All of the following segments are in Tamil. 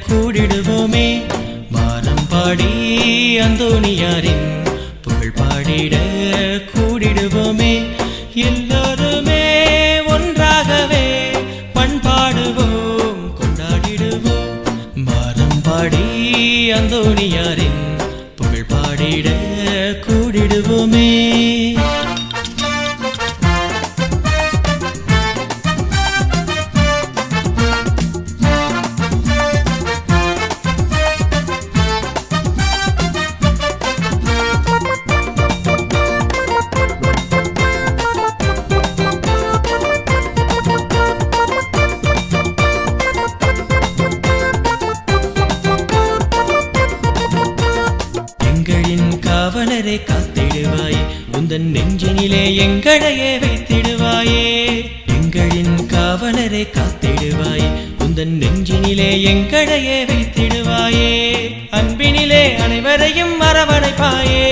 கூடிடுவோமே மானம் பாடி அந்தோணியாரின் புகழ் பாடிட கூடிடுவோமே எல்லாருமே ஒன்றாகவே பண்பாடுவோம் கொண்டாடிடுவோம் மானம் பாடி அந்தோணியாரின் புகழ் பாடிட கூடிடுவோமே காவலரை காத்திடுவாயே உந்தன் நெஞ்சினிலே எங்களையே வைத்திடுவாயே எங்களின் காவலரை காத்திடுவாயே உந்தன் நெஞ்சினிலே எங்களையே வைத்திடுவாயே அன்பினிலே அனைவரையும் அரவணைப்பாயே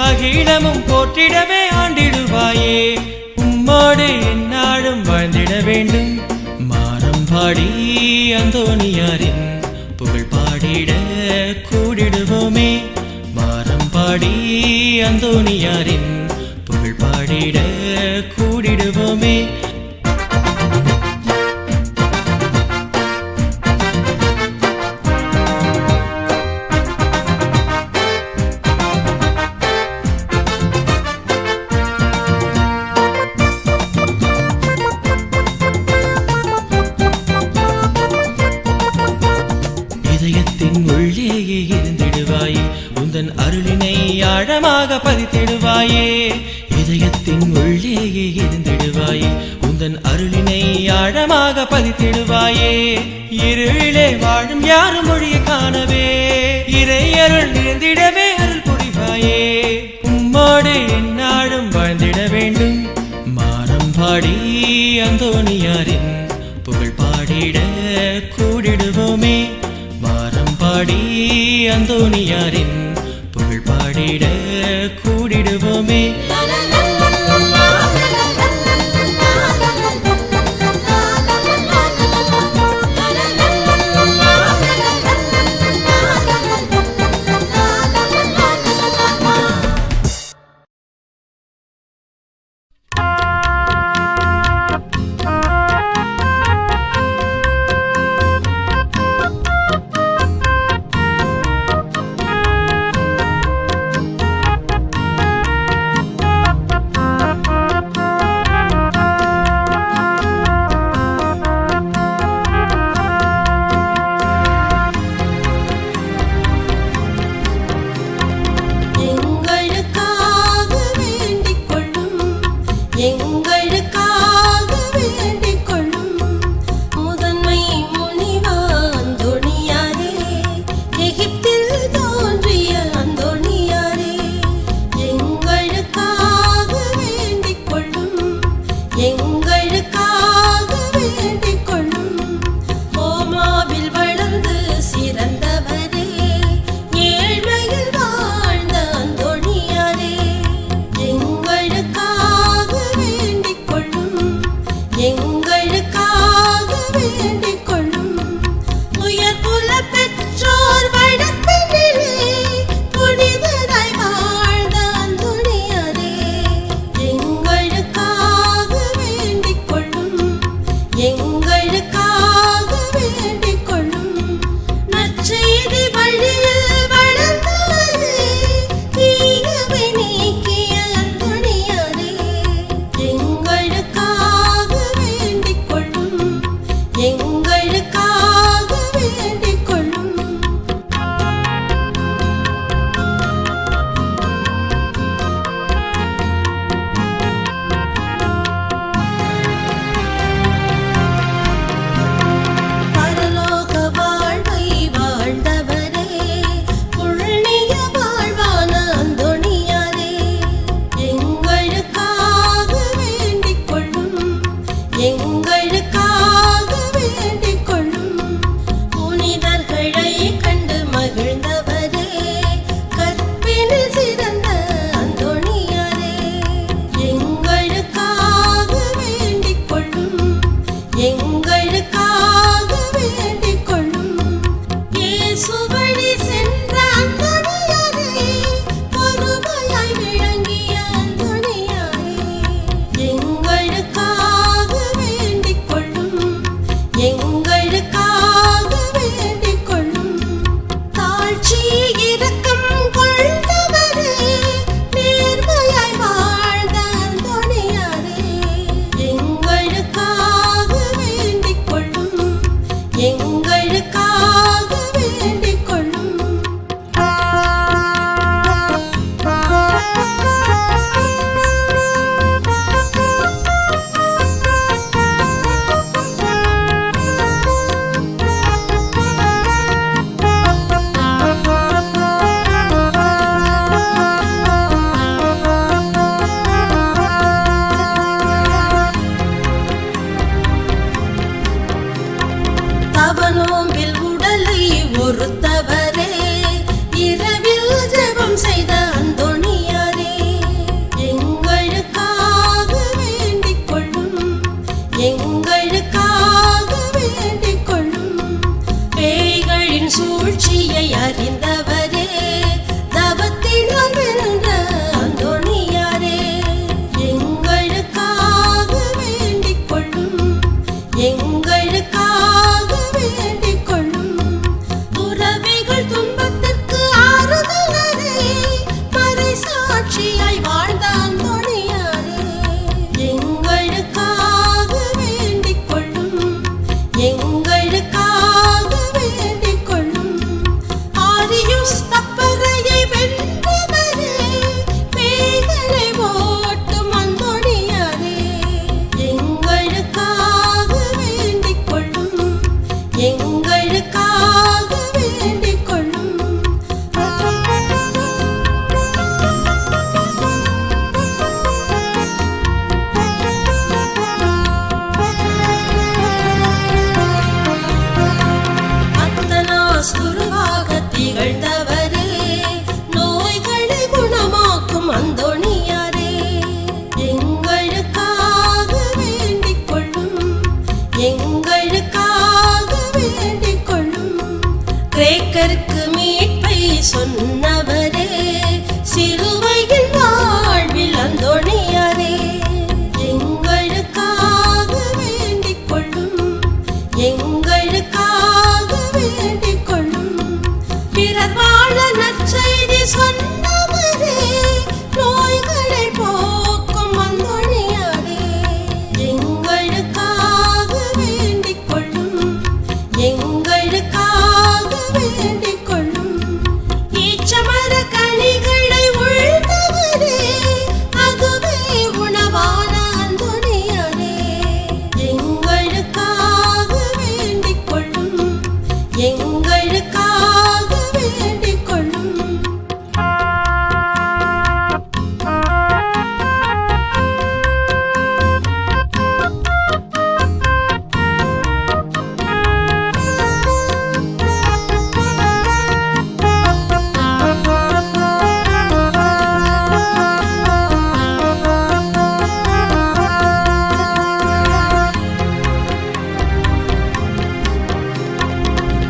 அகிலமும் போற்றிடவே ஆண்டிடுவாயே உம்மோடு எந்நாளும் வாழ்ந்திட வேண்டும் மானம் பாடி அந்தோணியாரின் புகழ் பாடிட கூடிடுவோமே மானம் பாடி அந்தோணியாரின் புகழ் பாடிட கூடிடுவோமே இதயத்தின் உள்ளேயே இருந்திடுவாயே உந்தன் அருளினை ஆழமாக பதித்திடுவாயே இதயத்தின் உள்ளேயே இருந்திடுவாயே உந்தன் அருளினை ஆழமாக பதித்திடுவாயே இருளிலே வாழும் யாரும் மொழியை காணவே இறை அருள் நிறைந்திடவே அருள் புரிவாயே உம்மோடு எந்நாளும் வாழ்ந்திட வேண்டும் மானம் பாடி அந்தோணியாரின் புகழ் பாடிட கூடிடுவோமே மானம் பாடி அந்தோணியாரின் புகழ் பாடிட கூடிடுவோமே மகிழ்ச்சியை அறிந்தவரே, தவத்தினால் வென்ற அந்தோணியாரே, எங்களுக்காக வேண்டிக் கொள்ளும், எங்களுக்காக வேண்டிக் கொள்ளும். துறவிகள் துன்பத்திற்கு ஆறுதலரே, மறைசாட்சியாய் வாழ்ந்த அந்தோணியாரே, எங்களுக்காக வேண்டிக் கொள்ளும், எங்களுக்காக வேண்டிக் கொள்ளும். ஆரியுஸ் தப்பறையை வென்றவரே, பேய்களை ஓட்டும் அந்தோணியாரே, எங்களுக்காக வேண்டிக் கொள்ளும், எங்களுக்காக வேண்டிக் கொள்ளும். அத்தனாஸ் குருவாக திகழ்ந்தவரே, நோய்களை குணமாக்கும் அந்தோணியாரே, எங்களுக்காக வேண்டிக் கொள்ளும், எங்களுக்காக வேண்டிக் கொள்ளும். கிரேக்கருக்கு மீட்பை சொன்னவரே, சிலுவையின் வாழ்வில் அந்தோணியாரே, எங்களுக்காக வேண்டிக் கொள்ளும், எங்களுக்காக வேண்டிக் கொள்ளும். பிறர் வாழ நற்செய்தி சொன்னவரே, நோய்களை போக்கும் அந்தோணியாரே, எங்களுக்காக வேண்டிக் கொள்ளும், எங்களுக்காக வேண்டிக் கொள்ளும். ஈச்சமர கனிகளை உழ்ந்தவரே, அதுவே உணவான அந்தோணியாரே, எங்களுக்காக வேண்டிக் கொள்ளும், எங்களுக்காக வேண்டிக் கொள்ளும்.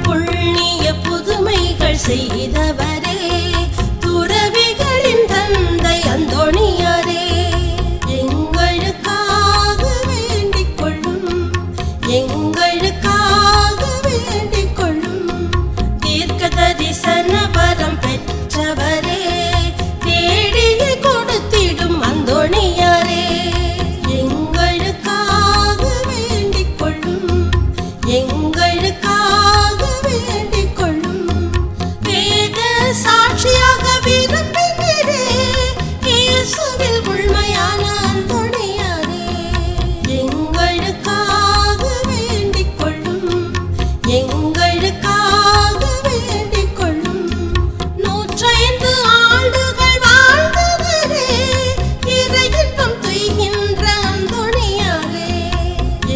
புண்ணிய புதுமைகள் செய்தவரே, துறவிகளின் தந்தை அந்தோணியாரே, எங்களுக்காக வேண்டிக் கொள்ளும், எங்களுக்காக வேண்டிக் கொள்ளும். தீர்க்க தரிசன வரம் பெற்றவரே, தேடியை கொடுத்திடும் அந்தோணியாரே, எங்களுக்காக வேண்டிக் கொள்ளும், எங்களுக்காக வேண்டிக் கொள்ளும். வேத சாட்சியாக விரும்பினரே, இயேசுவில் உண்மையான அந்தோணியாரே, எங்களுக்காக வேண்டிக் கொள்ளும், எங்களுக்காக வேண்டிக் கொள்ளும். 105 ஆண்டுகள் வாழ்ந்தவரே, இறையின்பம் துய்கின்ற அந்தோணியாரே,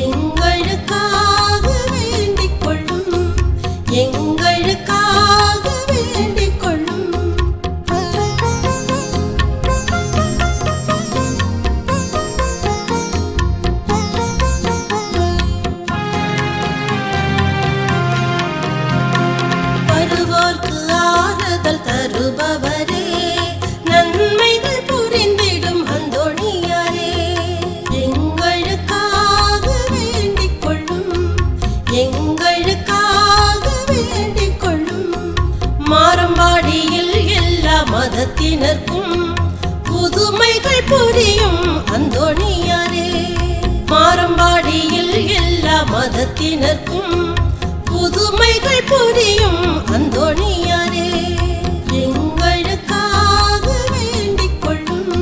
எங்களுக்காக வேண்டிக் கொள்ளும், எங்களுக்காக வேண்டிக் கொள்ளும். வருவோர்க்கு ஆறுதல் தருபவரே, நன்மைகள் புரிந்திடும் அந்தோணியாரே, எங்களுக்காக வேண்டிக் கொள்ளும், எங்களுக்காக வேண்டிக் கொள்ளும். மாரம்பாடியில் எல்லா மதத்தினர்க்கும் புதுமைகள் புரியும் அந்தோணியாரே, மாரம்பாடியில் எல்லா மதத்தினர்க்கும் புதுமைகள் புரியும் அந்தோணியாரே, எங்களுக்காக வேண்டிக் கொள்ளும்,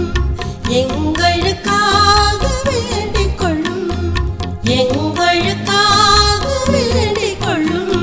எங்களுக்காக வேண்டிக் கொள்ளும், எங்களுக்காக வேண்டிக் கொள்ளும்.